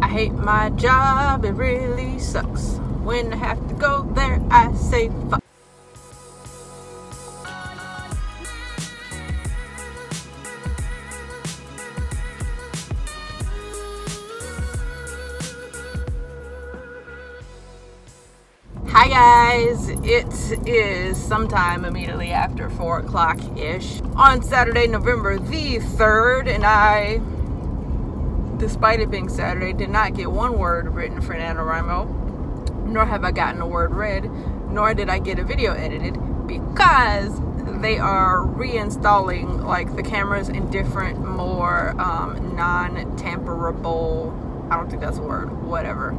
hate my job, it really sucks. When I have to go there, I say fuck. Hi guys, it is sometime immediately after 4 o'clock-ish on Saturday, November the 3rd, and I, despite it being Saturday, did not get one word written for NaNoWriMo, nor have I gotten a word read, nor did I get a video edited, because they are reinstalling like the cameras in different, more non-tamperable, I don't think that's a word, whatever,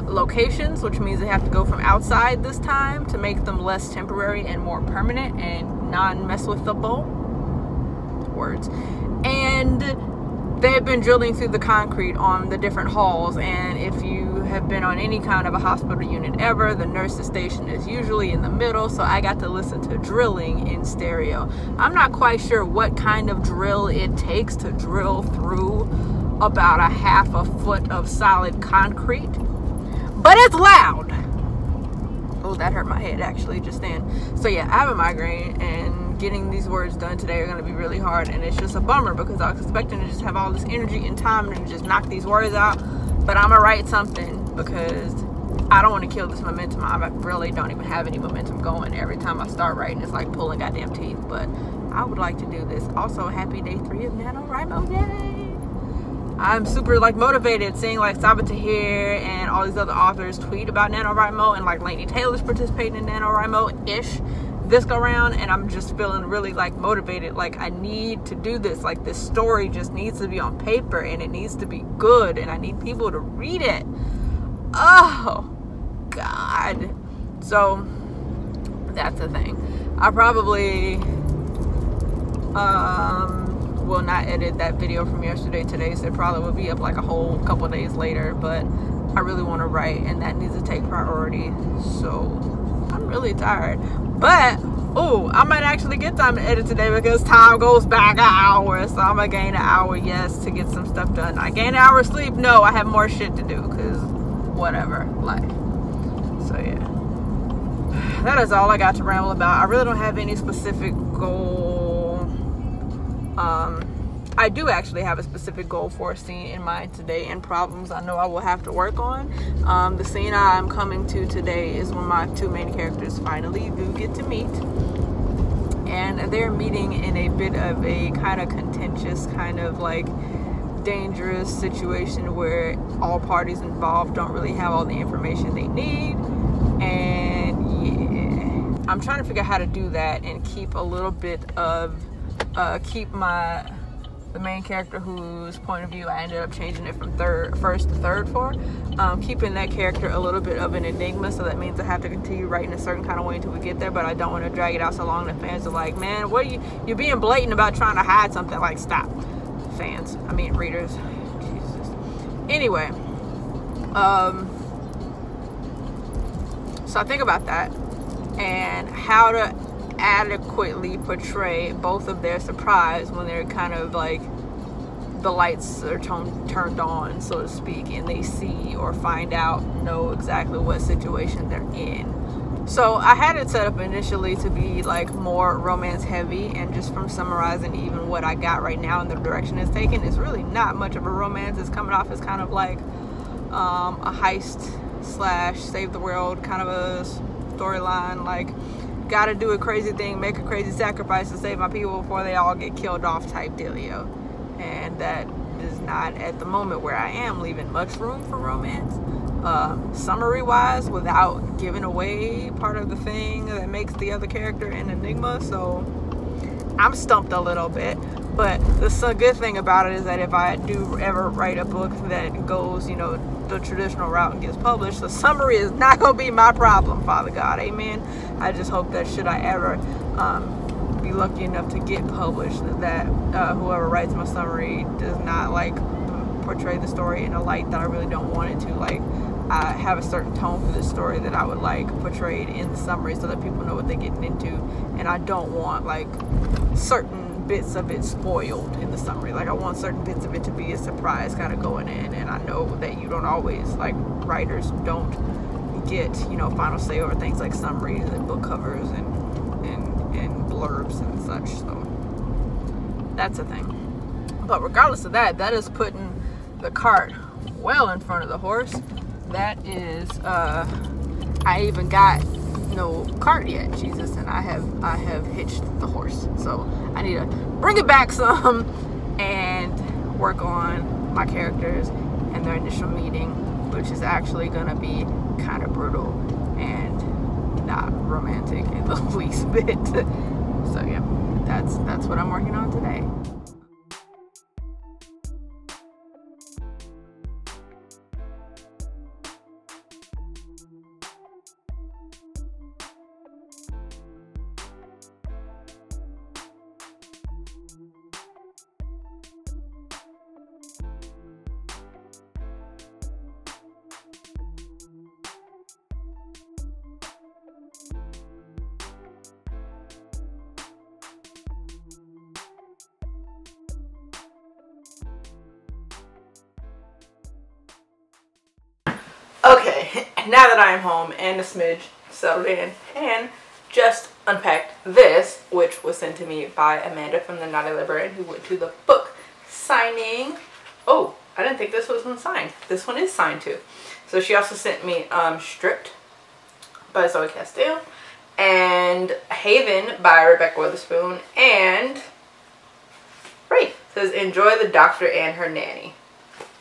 locations, which means they have to go from outside this time to make them less temporary and more permanent and non-mess-with-able words. And they've been drilling through the concrete on the different halls, and if you have been on any kind of a hospital unit ever, the nurse's station is usually in the middle, so I got to listen to drilling in stereo. I'm not quite sure what kind of drill it takes to drill through about a half a foot of solid concrete, but it's loud. Oh, that hurt my head actually just then. So yeah, I have a migraine, and getting these words done today are going to be really hard, and it's just a bummer because I was expecting to just have all this energy and time and just knock these words out, but I'm gonna write something because I don't want to kill this momentum. I really don't even have any momentum going. Every time I start writing, it's like pulling goddamn teeth, but I would like to do this. Also, happy day 3 of NaNoWriMo, yay! I'm super like motivated seeing like Sabbath Tahir and all these other authors tweet about NaNoWriMo, and like Lainey Taylor's participating in NaNoWriMo-ish this go round, and I'm just feeling really like motivated. Like I need to do this. Like this story just needs to be on paper, and it needs to be good, and I need people to read it. Oh God. So that's the thing. I probably will not edit that video from yesterday today, so it probably will be up like a whole couple days later, but I really want to write, and that needs to take priority, so I'm really tired. But oh, I might actually get time to edit today because time goes back an hour, so I'm gonna gain an hour, yes, to get some stuff done. I gain an hour of sleep, no, I have more shit to do because whatever, life. So yeah, that is all I got to ramble about. I really don't have any specific goal. I do actually have a specific goal for a scene in mind today, and problems I know I will have to work on. The scene I'm coming to today is when my two main characters finally do get to meet, and they're meeting in a bit of a kind of contentious, kind of like dangerous situation where all parties involved don't really have all the information they need. And yeah, I'm trying to figure out how to do that and keep a little bit of keep the main character whose point of view I ended up changing it from first to third for, keeping that character a little bit of an enigma, so that means I have to continue writing a certain kind of way until we get there, but I don't want to drag it out so long that fans are like, man, what are you're being blatant about trying to hide something. Like, stop. Fans, I mean readers, Jesus. Anyway, so I think about that and how to adequately portray both of their surprise when they're kind of like the lights are turned on, so to speak, and they see or find out, know exactly what situation they're in. So I had it set up initially to be like more romance heavy, and just from summarizing even what I got right now and the direction it's taken, it's really not much of a romance. It's coming off as kind of like a heist / save the world kind of a storyline, like gotta do a crazy thing, make a crazy sacrifice to save my people before they all get killed off type dealio. And that is not at the moment where I am leaving much room for romance, summary wise, without giving away part of the thing that makes the other character an enigma. So I'm stumped a little bit, but the good thing about it is that if I do ever write a book that goes, you know, the traditional route and gets published, the summary is not gonna be my problem, Father God, amen. I just hope that should I ever be lucky enough to get published, that whoever writes my summary does not like portray the story in a light that I really don't want it to. Like, I have a certain tone for this story that I would like portrayed in the summary so that people know what they're getting into, and I don't want like certain bits of it spoiled in the summary. Like I want certain bits of it to be a surprise kind of going in, and I know that you don't always, like writers don't get, you know, final say over things like summaries and book covers and blurbs and such. So that's a thing. But regardless of that, that is putting the cart well in front of the horse. That is I even got no cart yet, Jesus, and I have hitched the horse. So I need to bring it back some and work on my characters and their initial meeting, which is actually gonna be kind of brutal and not romantic in the least bit. So yeah, that's what I'm working on today. Okay, now that I am home and a smidge settled in and just unpacked this, which was sent to me by Amanda from the Naughty Librarian, who went to the book signing. Oh, I didn't think this was one signed. This one is signed too. So she also sent me Stripped by Zoe Castile and Haven by Rebecca Witherspoon, and right, says enjoy the doctor and her nanny,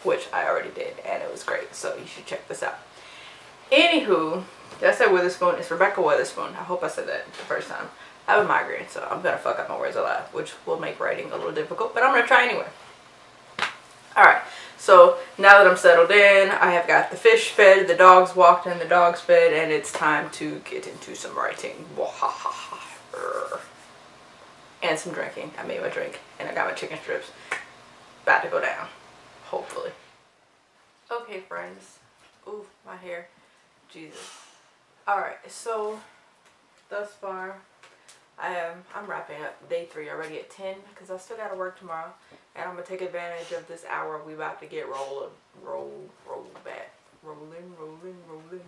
which I already did, and it was great, so you should check this out. Anywho, did I say Witherspoon? It's Rebecca Witherspoon. I hope I said that the first time. I have a migraine, so I'm going to fuck up my words a lot, which will make writing a little difficult, but I'm going to try anyway. Alright, so now that I'm settled in, I have got the fish fed, the dogs walked, and the dogs fed, and it's time to get into some writing. And some drinking. I made my drink, and I got my chicken strips. About to go down. Hopefully. Okay, friends. Ooh, my hair. Jesus. Alright, so thus far I'm wrapping up day 3 already at 10 because I still gotta work tomorrow, and I'm gonna take advantage of this hour we about to get rolling.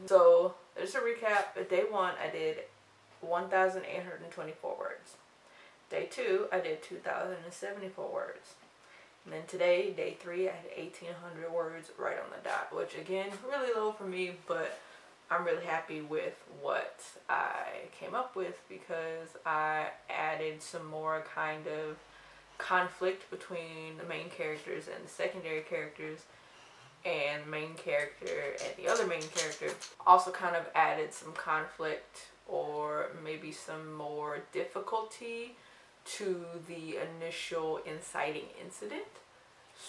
So just a recap. Day 1 I did 1,824 words. Day 2 I did 2,074 words. And then today, day 3, I had 1,800 words right on the dot, which again, really low for me, but I'm really happy with what I came up with because I added some more kind of conflict between the main characters and the secondary characters, and the main character and the other main character. Also kind of added some conflict or maybe some more difficulty to the initial inciting incident.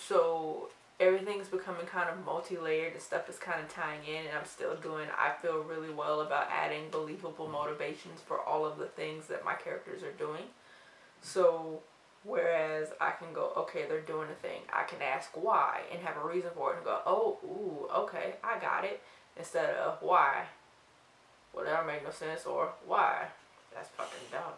So everything's becoming kind of multi-layered and stuff is kind of tying in, and I'm still doing, I feel really well about adding believable motivations for all of the things that my characters are doing. So whereas I can go, okay, they're doing a thing, I can ask why and have a reason for it and go, oh, ooh, okay, I got it, instead of why, well, that don't make no sense, or why, that's fucking dumb.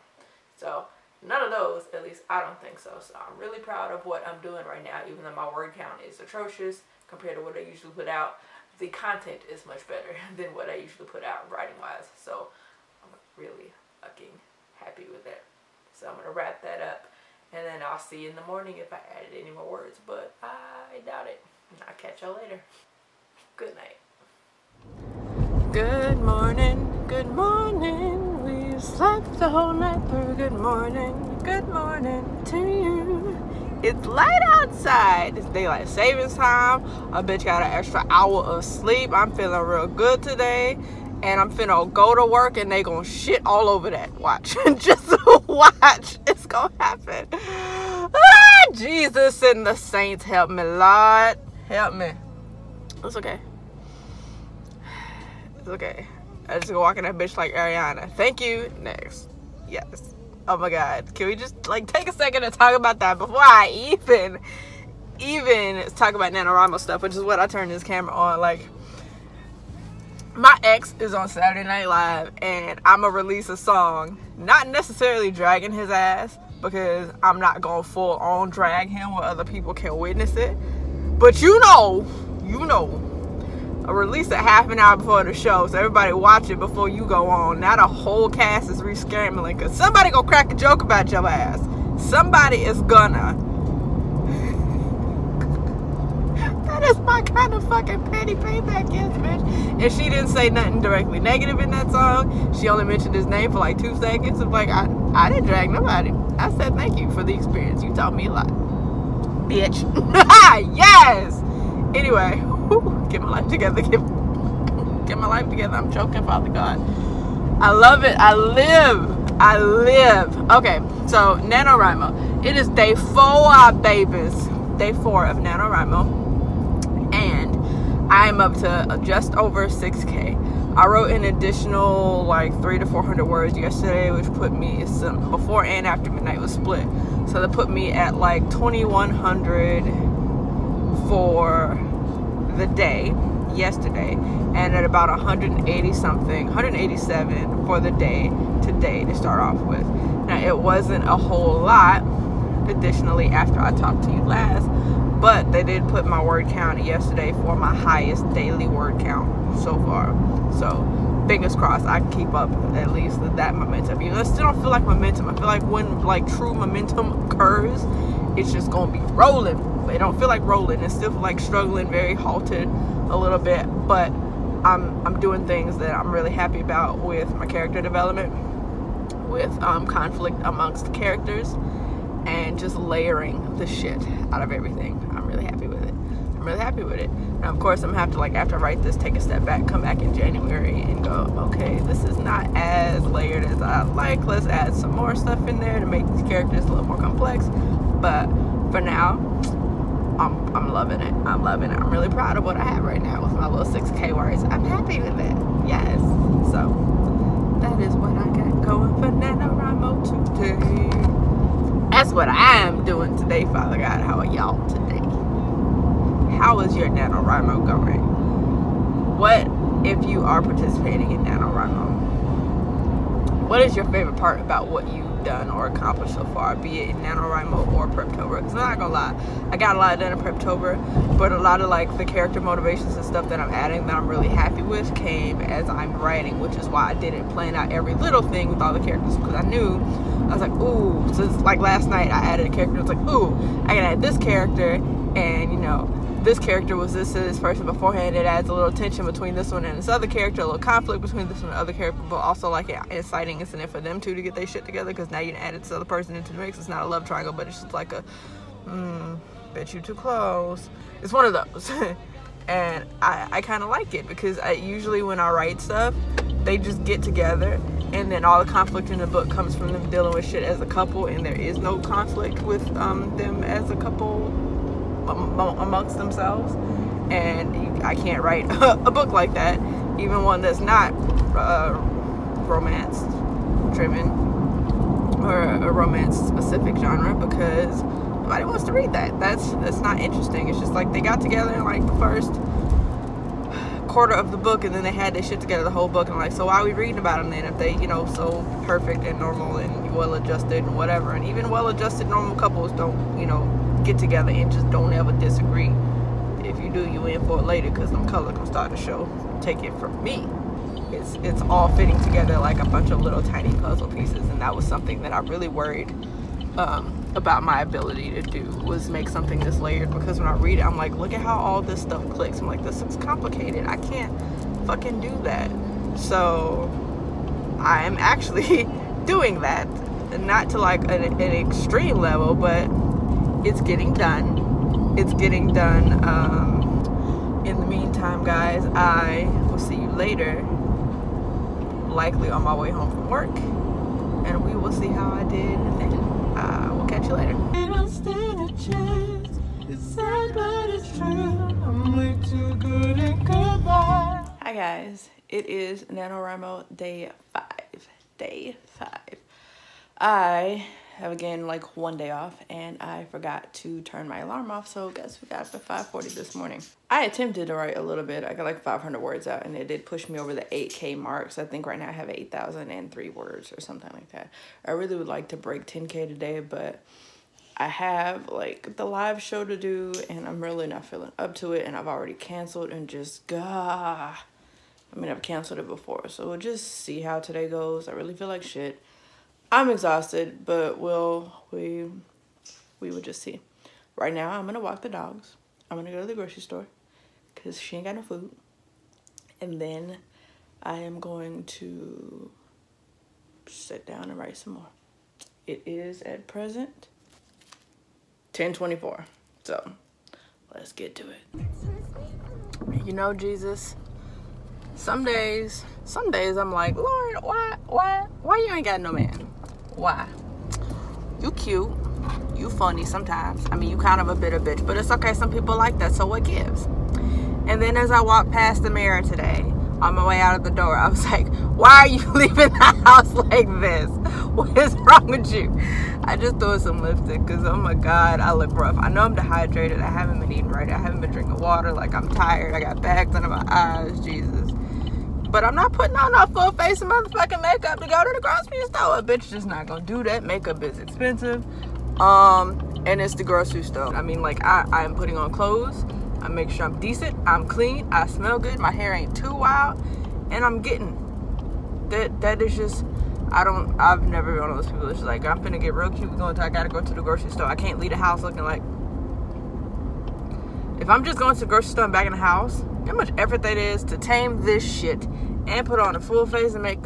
So none of those, at least I don't think so. So I'm really proud of what I'm doing right now, even though my word count is atrocious compared to what I usually put out. The content is much better than what I usually put out writing wise. So I'm really fucking happy with that. So I'm going to wrap that up, and then I'll see you in the morning if I added any more words, but I doubt it. I'll catch y'all later. Good night. Good morning, good morning. We've slept the whole night through. Good morning to you. It's light outside. It's daylight savings time. I bet you got an extra hour of sleep. I'm feeling real good today, and I'm finna go to work and they gonna shit all over that. Watch. Just watch. It's gonna happen. Ah, Jesus and the saints, help me, Lord. Help me. It's okay. It's okay. I just go walk in that bitch like Ariana. Thank you. Next. Yes. Oh my God. Can we just like take a second to talk about that before I even talk about NaNoWriMo stuff, which is what I turned this camera on. Like, my ex is on Saturday Night Live, and I'ma release a song, not necessarily dragging his ass, because I'm not gonna full on drag him where other people can witness it. But you know, I release it half an hour before the show, so everybody watch it before you go on. Now the whole cast is re-scrambling because somebody gonna crack a joke about your ass. Somebody is gonna. That is my kind of fucking petty payback, yes, bitch. And she didn't say nothing directly negative in that song. She only mentioned his name for like 2 seconds. Of like, I didn't drag nobody. I said thank you for the experience. You taught me a lot, bitch. Yes. Anyway, get my life together. Get my life together. I'm choking, Father God. I love it. I live. Okay, so NaNoWriMo. It is day 4, babies. Day 4 of NaNoWriMo. And I'm up to just over 6K. I wrote an additional like 300 to 400 words yesterday, which put me some before and after midnight was split. So that put me at like 2,100 for the day yesterday, and at about 187 for the day today to start off with. Now it wasn't a whole lot additionally after I talked to you last, but they did put my word count yesterday for my highest daily word count so far. So fingers crossed I can keep up at least that momentum. You know, I still don't feel like momentum. I feel like when like true momentum occurs, it's just gonna be rolling. It don't feel like rolling. It's still like struggling, very halted a little bit, but I'm doing things that I'm really happy about with my character development, with conflict amongst characters, and just layering the shit out of everything. I'm really happy with it. Now, of course, I'm gonna have to, like, after I write this, take a step back, come back in January and go, okay, this is not as layered as I like. Let's add some more stuff in there to make these characters a little more complex. But for now, I'm loving it. I'm really proud of what I have right now with my little 6K words. I'm happy with it. Yes. So that is what I got going for NaNoWriMo today. That's what I am doing today, Father God. How are y'all today? How is your NaNoWriMo going? What if you are participating in NaNoWriMo? What is your favorite part about what you've done or accomplished so far, be it in NaNoWriMo or Preptober? Because I'm not gonna lie, I got a lot done in Preptober, but a lot of like the character motivations and stuff that I'm adding that I'm really happy with came as I'm writing, which is why I didn't plan out every little thing with all the characters, because I knew, I was like, ooh, so it's like last night I added a character, it's like, ooh, I can add this character, and you know, this character was this person beforehand. It adds a little tension between this one and this other character, a little conflict between this one and the other character, but also like an inciting incident for them two to get their shit together, because now you added this other person into the mix. It's not a love triangle, but it's just like a bet you too close. It's one of those. And I kind of like it, because usually when I write stuff, they just get together, and then all the conflict in the book comes from them dealing with shit as a couple, and there is no conflict with them as a couple amongst themselves. And I can't write a book like that, even one that's not romance driven or a romance specific genre, because nobody wants to read that. That's not interesting. It's just like they got together in like the first quarter of the book, and then they had their shit together the whole book, and like, so why are we reading about them then if they, you know, so perfect and normal and well adjusted and whatever. And even well adjusted normal couples don't, you know, get together and just don't ever disagree. If you do, you in for it later, because them colors gonna start to show. Take it from me, it's all fitting together like a bunch of little tiny puzzle pieces. And that was something that I really worried about my ability to do, was make something this layered, because when I read it, I'm like, look at how all this stuff clicks. I'm like, this is complicated. I can't fucking do that. So I am actually doing that, not to like an extreme level, but it's getting done. It's getting done. In the meantime, guys, I will see you later, likely on my way home from work, and we will see how I did, and then we'll catch you later. Hi guys, it is NaNoWriMo day 5. I have again like one day off, and I forgot to turn my alarm off, so guess we got up at 5:40 this morning. I attempted to write a little bit. I got like 500 words out, and it did push me over the 8K mark, so I think right now I have 8,003 words or something like that. I really would like to break 10K today, but I have like the live show to do, and I'm really not feeling up to it, and I've already canceled and just I mean, I've canceled it before, so we'll just see how today goes. I really feel like shit. I'm exhausted, but we would just see. Right now, I'm gonna walk the dogs. I'm gonna go to the grocery store because she ain't got no food. And then I am going to sit down and write some more. It is at present 10:24. So let's get to it. You know, Jesus, some days I'm like, Lord, why you ain't got no man? Why? You cute, you funny sometimes. I mean, you kind of a bitter bitch, but it's okay. Some people like that, so what gives? And then as I walked past the mirror today, on my way out of the door, I was like, why are you leaving the house like this? What is wrong with you? I just threw some lipstick because, oh my God, I look rough. I know I'm dehydrated. I haven't been eating right. I haven't been drinking water. Like, I'm tired. I got bags under my eyes. Jesus. But I'm not putting on no full face of motherfucking makeup to go to the grocery store. A bitch just not gonna do that. Makeup is expensive. And it's the grocery store. I mean, like, I'm putting on clothes. I make sure I'm decent. I'm clean. I smell good. My hair ain't too wild. And I'm getting that is just, I've never been one of those people that's like, I'm finna get real cute. I gotta go to the grocery store. I can't leave the house looking like, if I'm just going to the grocery store and back in the house, how much effort that is to tame this shit and put on a full face and make,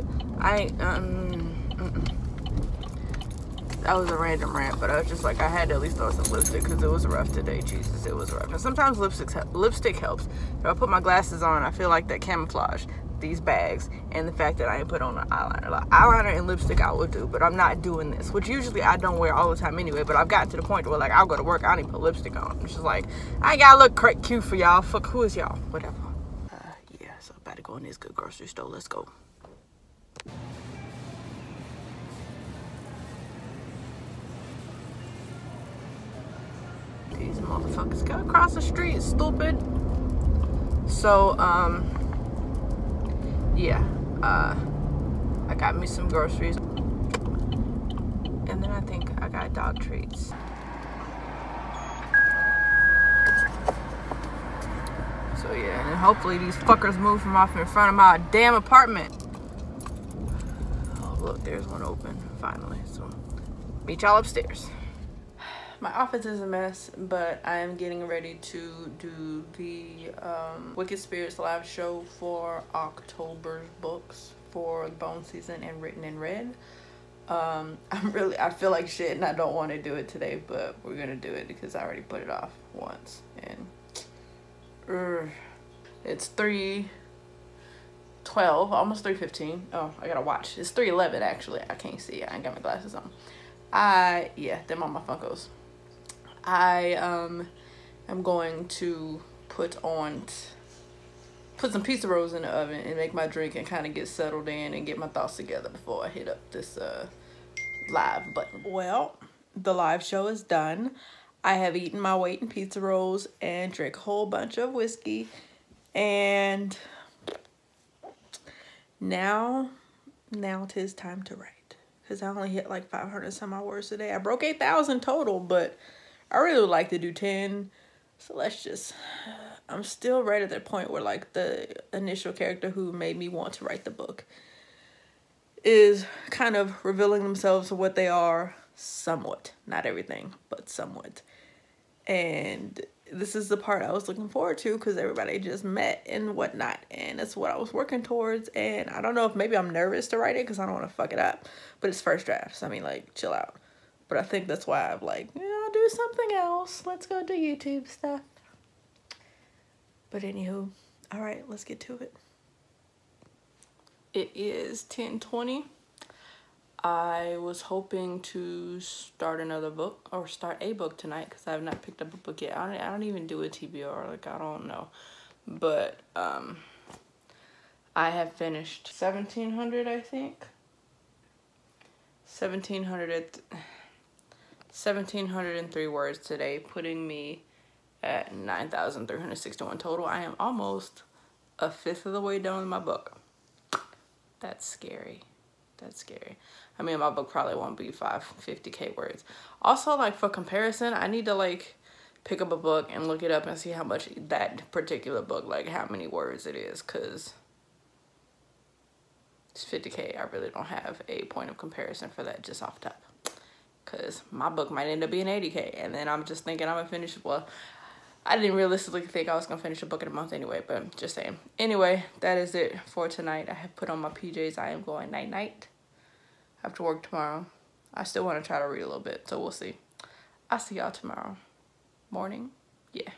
that was a random rant, but I was just like, I had to at least throw some lipstick because it was rough today. Jesus, it was rough. And sometimes lipstick helps. If I put my glasses on, I feel like that camouflage these bags and the fact that I ain't put on an eyeliner. Like, eyeliner and lipstick I will do, but I'm not doing this, which usually I don't wear all the time anyway, but I've gotten to the point where, like, I'll go to work, I don't even put lipstick on. It's just like, I ain't gotta look cute for y'all. Fuck, who is y'all? Whatever. Yeah, so I'm about to go in this good grocery store. Let's go. These motherfuckers got across the street, stupid. So, yeah, I got me some groceries, and then I think I got dog treats. So yeah, and hopefully these fuckers move from off in front of my damn apartment. Oh look, there's one open, finally. So, meet y'all upstairs. My office is a mess, but I am getting ready to do the Wicked Spirits live show for October's books for the Bone season and Written in Red. I feel like shit and I don't want to do it today, but we're gonna do it because I already put it off once. And it's 3:12, almost 3:15. Oh, I gotta watch. It's 3:11 actually. I can't see. I ain't got my glasses on. Yeah, them on my Funkos. I am going to put some pizza rolls in the oven and make my drink and kind of get settled in and get my thoughts together before I hit up this live button. Well, the live show is done. I have eaten my weight in pizza rolls and drank a whole bunch of whiskey, and now 'tis time to write, because I only hit like 500 some odd words today. I broke 8,000 total, but I really would like to do 10. So let's just, I'm still right at that point where, like, the initial character who made me want to write the book is kind of revealing themselves for what they are, somewhat. Not everything, but somewhat. And this is the part I was looking forward to because everybody just met and whatnot. And that's what I was working towards. And I don't know if maybe I'm nervous to write it because I don't want to fuck it up. But it's first draft, so I mean, like, chill out. But I think that's why I'm like, yeah, I'll do something else. Let's go do YouTube stuff. But anywho, all right, let's get to it. It is 10:20. I was hoping to start another book or start a book tonight because I have not picked up a book yet. I don't even do a TBR, like, I don't know. But I have finished 1,700, I think. 1,700 at 1,703 words today, putting me at 9,361 total. I am almost a fifth of the way done with my book. That's scary. That's scary. I mean, my book probably won't be 50K words. Also, like, for comparison, I need to, like, pick up a book and look it up and see how much that particular book, like, how many words it is, because it's 50K. I really don't have a point of comparison for that just off top, because my book might end up being 80K, and then I'm just thinking I'm gonna finish, well, I didn't realistically think I was gonna finish a book in a month anyway, but just saying. Anyway, that is it for tonight. I have put on my PJs. I am going night-night. I have to work tomorrow. I still want to try to read a little bit, so we'll see. I'll see y'all tomorrow morning. Yeah.